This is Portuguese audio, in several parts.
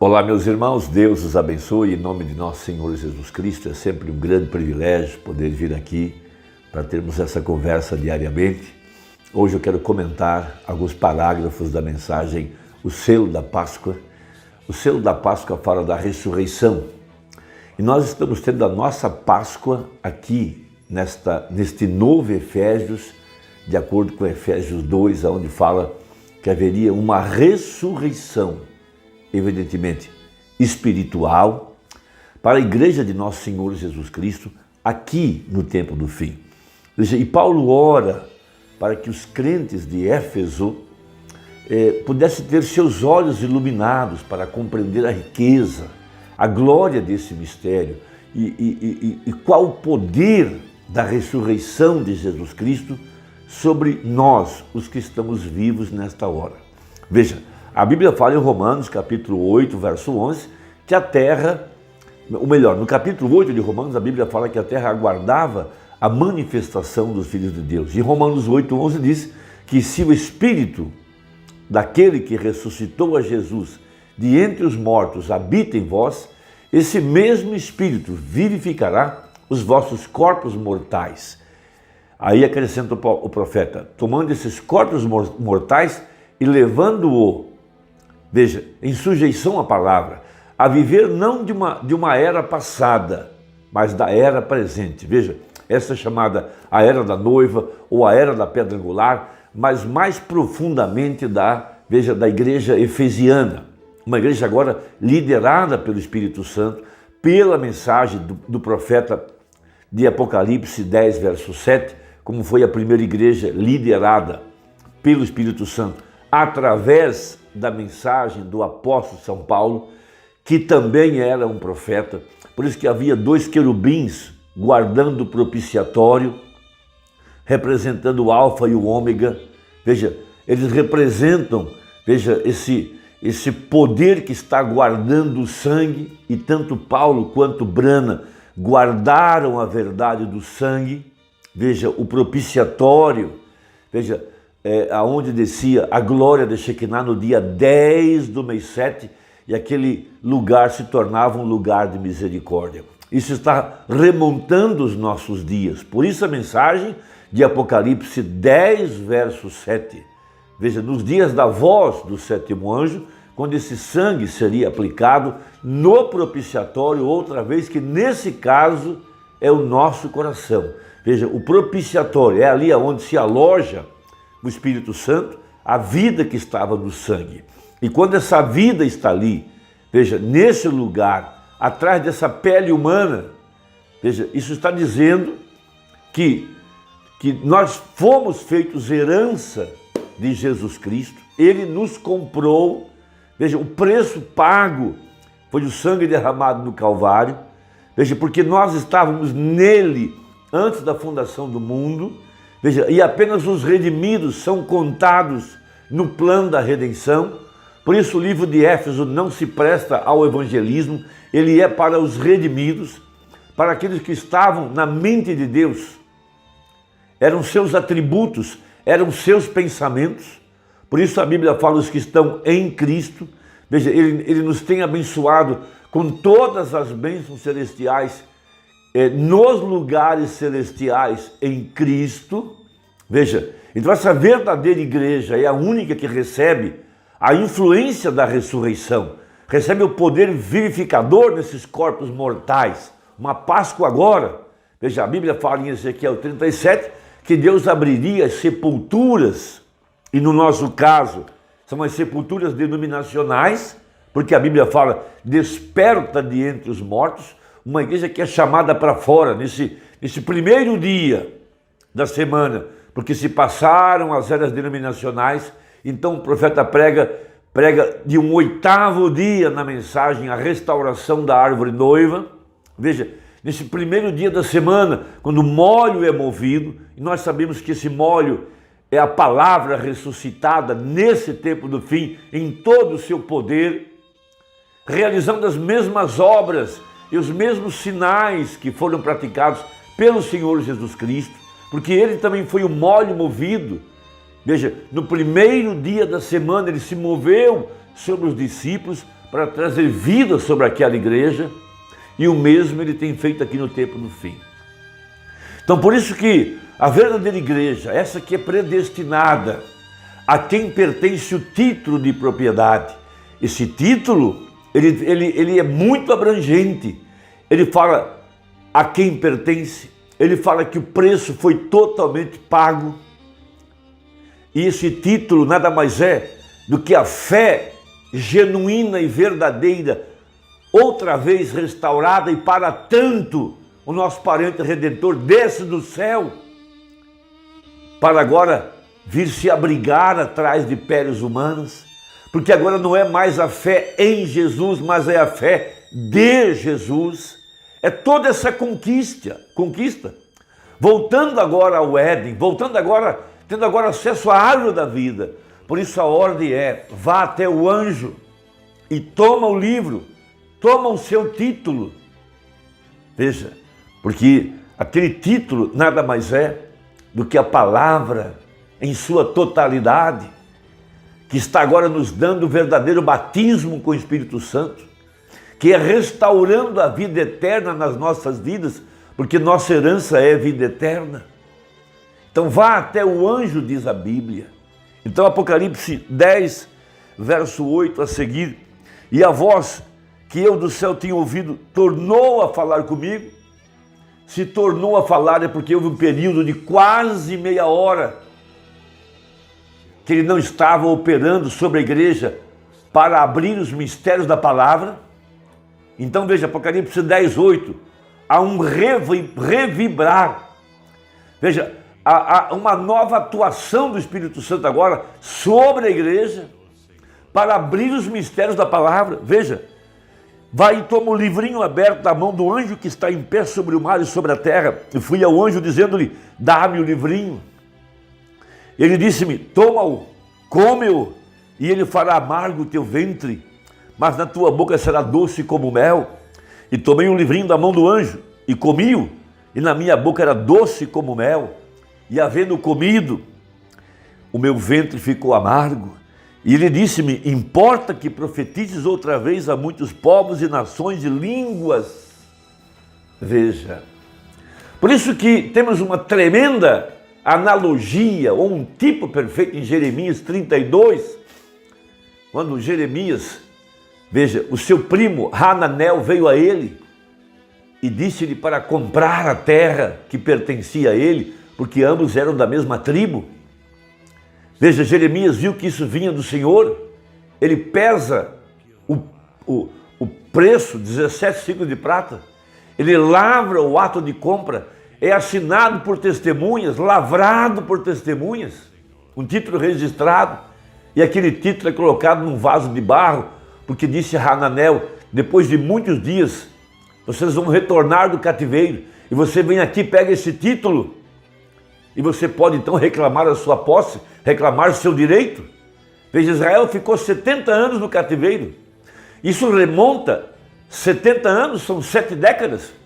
Olá, meus irmãos, Deus os abençoe em nome de nosso Senhor Jesus Cristo. É sempre um grande privilégio poder vir aqui para termos essa conversa diariamente. Hoje eu quero comentar alguns parágrafos da mensagem O Selo da Páscoa. O Selo da Páscoa fala da ressurreição. E nós estamos tendo a nossa Páscoa aqui, neste novo Efésios, de acordo com Efésios 2, onde fala que haveria uma ressurreição, evidentemente espiritual, para a igreja de nosso Senhor Jesus Cristo, aqui no tempo do fim. E Paulo ora para que os crentes de Éfeso pudessem ter seus olhos iluminados para compreender a riqueza, a glória desse mistério e qual o poder da ressurreição de Jesus Cristo sobre nós, os que estamos vivos nesta hora. Veja, a Bíblia fala em Romanos, capítulo 8, verso 11, que a terra, ou melhor, no capítulo 8 de Romanos, a Bíblia fala que a terra aguardava a manifestação dos filhos de Deus. E Romanos 8, 11 diz que se o Espírito daquele que ressuscitou a Jesus de entre os mortos habita em vós, esse mesmo Espírito vivificará os vossos corpos mortais. Aí acrescenta o profeta, tomando esses corpos mortais e levando-o, veja, em sujeição à palavra, a viver não de uma era passada, mas da era presente. Veja, essa é chamada a era da noiva ou a era da pedra angular, mas mais profundamente da igreja efesiana. Uma igreja agora liderada pelo Espírito Santo, pela mensagem do profeta de Apocalipse 10, verso 7, como foi a primeira igreja liderada pelo Espírito Santo, através da mensagem do apóstolo São Paulo, que também era um profeta. Por isso que havia dois querubins guardando o propiciatório, representando o alfa e o ômega. Veja, eles representam, veja, esse poder que está guardando o sangue, e tanto Paulo quanto Brana guardaram a verdade do sangue. Veja, o propiciatório, veja, aonde descia a glória de Shekinah no dia 10 do mês 7, e aquele lugar se tornava um lugar de misericórdia. Isso está remontando os nossos dias. Por isso a mensagem de Apocalipse 10, verso 7. Veja, nos dias da voz do sétimo anjo, quando esse sangue seria aplicado no propiciatório, outra vez que nesse caso é o nosso coração. Veja, o propiciatório é ali onde se aloja o Espírito Santo, a vida que estava no sangue. E quando essa vida está ali, veja, nesse lugar, atrás dessa pele humana, veja, isso está dizendo que nós fomos feitos herança de Jesus Cristo, Ele nos comprou, veja, o preço pago foi o sangue derramado no Calvário, veja, porque nós estávamos nele antes da fundação do mundo, veja, e apenas os redimidos são contados no plano da redenção. Por isso o livro de Éfeso não se presta ao evangelismo, ele é para os redimidos, para aqueles que estavam na mente de Deus. Eram seus atributos, eram seus pensamentos. Por isso a Bíblia fala os que estão em Cristo. Veja, ele nos tem abençoado com todas as bênçãos celestiais, nos lugares celestiais em Cristo. Veja, então essa verdadeira igreja é a única que recebe a influência da ressurreição, recebe o poder vivificador nesses corpos mortais. Uma Páscoa agora. Veja, a Bíblia fala em Ezequiel 37 que Deus abriria as sepulturas, e no nosso caso são as sepulturas denominacionais, porque a Bíblia fala, desperta de entre os mortos, uma igreja que é chamada para fora nesse primeiro dia da semana, porque se passaram as eras denominacionais. Então o profeta prega de um 8º dia na mensagem a restauração da árvore noiva. Veja, nesse primeiro dia da semana, quando o molho é movido, e nós sabemos que esse molho é a palavra ressuscitada nesse tempo do fim, em todo o seu poder, realizando as mesmas obras e os mesmos sinais que foram praticados pelo Senhor Jesus Cristo, porque ele também foi o molho movido. Veja, no primeiro dia da semana ele se moveu sobre os discípulos para trazer vida sobre aquela igreja, e o mesmo ele tem feito aqui no tempo do fim. Então por isso que a verdadeira igreja, essa que é predestinada, a quem pertence o título de propriedade, esse título, ele é muito abrangente. Ele fala a quem pertence, ele fala que o preço foi totalmente pago, e esse título nada mais é do que a fé genuína e verdadeira, outra vez restaurada, e para tanto o nosso parente redentor desce do céu, para agora vir se abrigar atrás de peles humanas, porque agora não é mais a fé em Jesus, mas é a fé de Jesus. É toda essa conquista, voltando agora ao Éden, tendo agora acesso à árvore da vida. Por isso a ordem é: vá até o anjo e toma o livro, toma o seu título. Veja, porque aquele título nada mais é do que a palavra em sua totalidade, que está agora nos dando o verdadeiro batismo com o Espírito Santo, que é restaurando a vida eterna nas nossas vidas, porque nossa herança é vida eterna. Então vá até o anjo, diz a Bíblia. Então Apocalipse 10, verso 8 a seguir: e a voz que eu do céu tinha ouvido tornou a falar comigo. Se tornou a falar é porque houve um período de quase meia hora que ele não estava operando sobre a igreja para abrir os mistérios da palavra. Então veja, Apocalipse 10, 8, há um revibrar. Veja, há uma nova atuação do Espírito Santo agora sobre a igreja para abrir os mistérios da palavra. Veja, vai e toma o livrinho aberto da mão do anjo que está em pé sobre o mar e sobre a terra. Eu fui ao anjo dizendo-lhe: dá-me o livrinho. Ele disse-me: toma-o, come-o, e ele fará amargo o teu ventre, mas na tua boca será doce como mel. E tomei um livrinho da mão do anjo e comi-o, e na minha boca era doce como mel. E havendo comido, o meu ventre ficou amargo. E ele disse-me: importa que profetizes outra vez a muitos povos e nações e línguas. Veja, por isso que temos uma tremenda analogia, ou um tipo perfeito em Jeremias 32, quando Jeremias, veja, o seu primo Hananel veio a ele e disse-lhe para comprar a terra que pertencia a ele, porque ambos eram da mesma tribo. Veja, Jeremias viu que isso vinha do Senhor, ele pesa o preço, 17 ciclos de prata, ele lavra o ato de compra, é assinado por testemunhas, lavrado por testemunhas, um título registrado, e aquele título é colocado num vaso de barro, porque disse Hananel: depois de muitos dias, vocês vão retornar do cativeiro, e você vem aqui, pega esse título, e você pode então reclamar a sua posse, reclamar o seu direito. Veja, Israel ficou 70 anos no cativeiro. Isso remonta, 70 anos, são 7 décadas.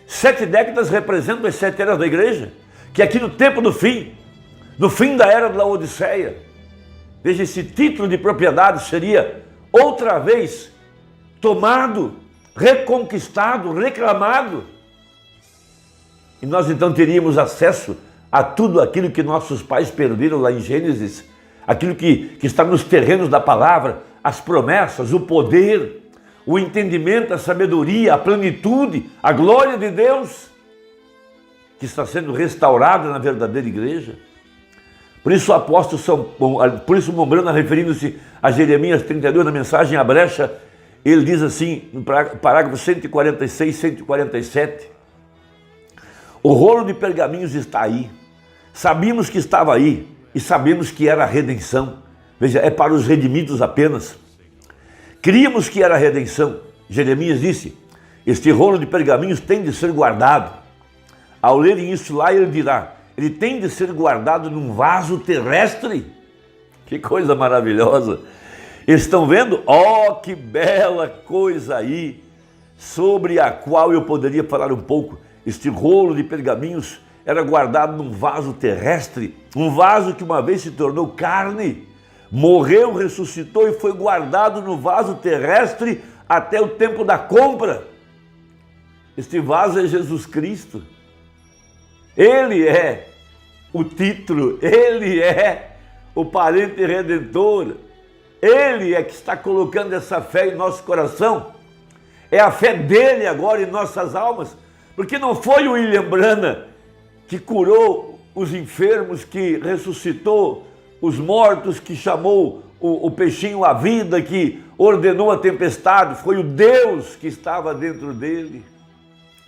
7 décadas representam as 7 eras da igreja, que aqui no tempo do fim, no fim da era da Odisseia, veja, esse título de propriedade seria outra vez tomado, reconquistado, reclamado. E nós então teríamos acesso a tudo aquilo que nossos pais perderam lá em Gênesis, aquilo que está nos terrenos da palavra, as promessas, o poder, o entendimento, a sabedoria, a plenitude, a glória de Deus, que está sendo restaurada na verdadeira igreja. Por isso o apóstolo Mombrana, referindo-se a Jeremias 32, na mensagem à brecha, ele diz assim, no parágrafo 146, 147, o rolo de pergaminhos está aí. Sabíamos que estava aí e sabemos que era a redenção. Veja, é para os redimidos apenas. Críamos que era a redenção. Jeremias disse: este rolo de pergaminhos tem de ser guardado. Ao lerem isso lá, ele dirá: ele tem de ser guardado num vaso terrestre. Que coisa maravilhosa! Estão vendo? Oh, que bela coisa aí, sobre a qual eu poderia falar um pouco. Este rolo de pergaminhos era guardado num vaso terrestre, um vaso que uma vez se tornou carne, morreu, ressuscitou e foi guardado no vaso terrestre até o tempo da compra. Este vaso é Jesus Cristo. Ele é o título, Ele é o parente redentor. Ele é que está colocando essa fé em nosso coração. É a fé dele agora em nossas almas. Porque não foi o William Branham que curou os enfermos, que ressuscitou os mortos, que chamou o peixinho à vida, que ordenou a tempestade. Foi o Deus que estava dentro dele.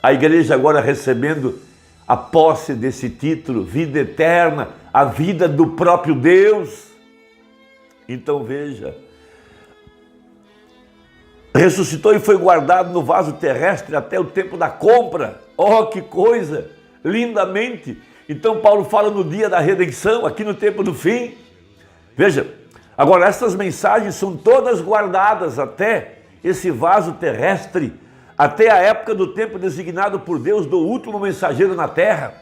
A igreja agora recebendo a posse desse título, vida eterna, a vida do próprio Deus. Então veja, ressuscitou e foi guardado no vaso terrestre até o tempo da compra. Oh, que coisa, lindamente. Então Paulo fala no dia da redenção, aqui no tempo do fim. Veja, agora essas mensagens são todas guardadas até esse vaso terrestre, até a época do tempo designado por Deus do último mensageiro na terra.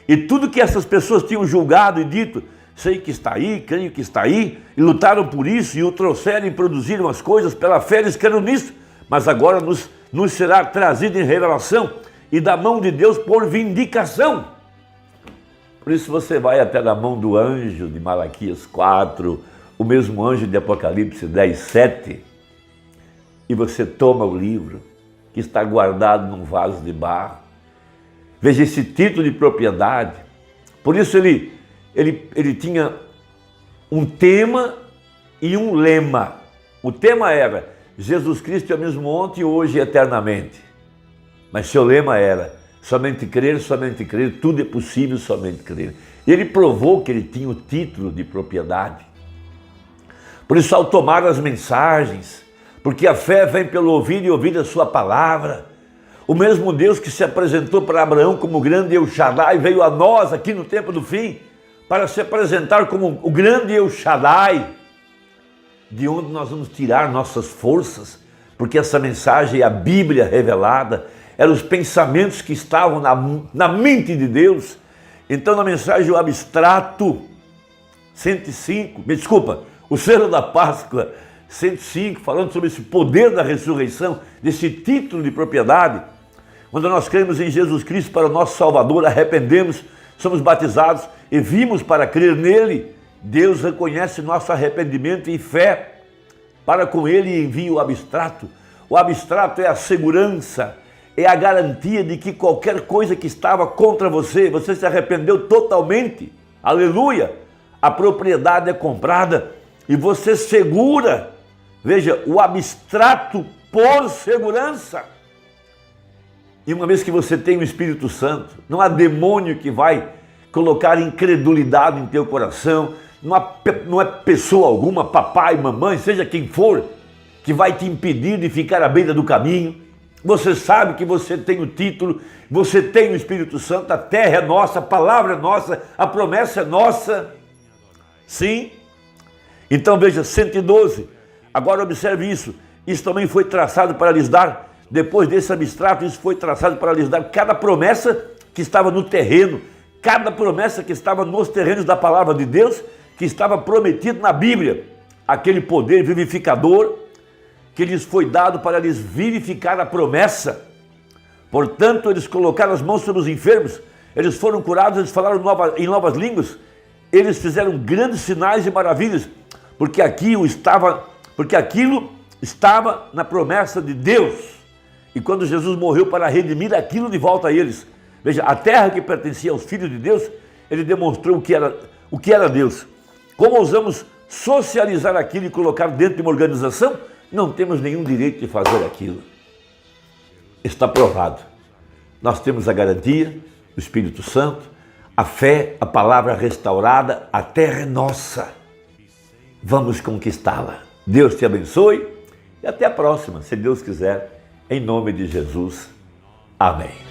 E tudo que essas pessoas tinham julgado e dito, sei que está aí, creio que está aí, e lutaram por isso, e o trouxeram e produziram as coisas, pela fé eles creram nisso, mas agora nos será trazido em revelação, e da mão de Deus por vindicação. Por isso você vai até na mão do anjo de Malaquias 4, o mesmo anjo de Apocalipse 10, 7, e você toma o livro que está guardado num vaso de barro. Veja esse título de propriedade. Por isso ele tinha um tema e um lema. O tema era Jesus Cristo é o mesmo ontem, hoje e eternamente. Mas seu lema era somente crer, tudo é possível, somente crer. E ele provou que ele tinha o título de propriedade. Por isso, ao tomar as mensagens, porque a fé vem pelo ouvir e ouvir a sua palavra, o mesmo Deus que se apresentou para Abraão como grande El Shaddai veio a nós aqui no tempo do fim para se apresentar como o grande El Shaddai, de onde nós vamos tirar nossas forças, porque essa mensagem é a Bíblia revelada, eram os pensamentos que estavam na mente de Deus. Então na mensagem o abstrato 105, me desculpa, o selo da Páscoa 105, falando sobre esse poder da ressurreição, desse título de propriedade, quando nós cremos em Jesus Cristo para o nosso Salvador, arrependemos, somos batizados e vimos para crer nele, Deus reconhece nosso arrependimento e fé para com ele envia o abstrato. O abstrato é a segurança, é a garantia de que qualquer coisa que estava contra você, você se arrependeu totalmente. Aleluia! A propriedade é comprada e você segura. Veja, o abstrato por segurança. E uma vez que você tem o Espírito Santo, não há demônio que vai colocar incredulidade em teu coração, não é pessoa alguma, papai, mamãe, seja quem for, que vai te impedir de ficar à beira do caminho. Você sabe que você tem o título, você tem o Espírito Santo, a terra é nossa, a palavra é nossa, a promessa é nossa. Sim. Então veja, 112. Agora observe isso. Isso também foi traçado para lhes dar, depois desse abstrato, isso foi traçado para lhes dar cada promessa que estava no terreno, cada promessa que estava nos terrenos da palavra de Deus, que estava prometido na Bíblia. Aquele poder vivificador que lhes foi dado para lhes vivificar a promessa. Portanto, eles colocaram as mãos sobre os enfermos, eles foram curados, eles falaram em novas línguas, eles fizeram grandes sinais e maravilhas, porque aquilo estava na promessa de Deus. E quando Jesus morreu para redimir aquilo de volta a eles, veja, a terra que pertencia aos filhos de Deus, ele demonstrou o que era Deus. Como ousamos socializar aquilo e colocar dentro de uma organização? Não temos nenhum direito de fazer aquilo. Está provado. Nós temos a garantia, o Espírito Santo, a fé, a palavra restaurada, a terra é nossa. Vamos conquistá-la. Deus te abençoe e até a próxima, se Deus quiser, em nome de Jesus. Amém.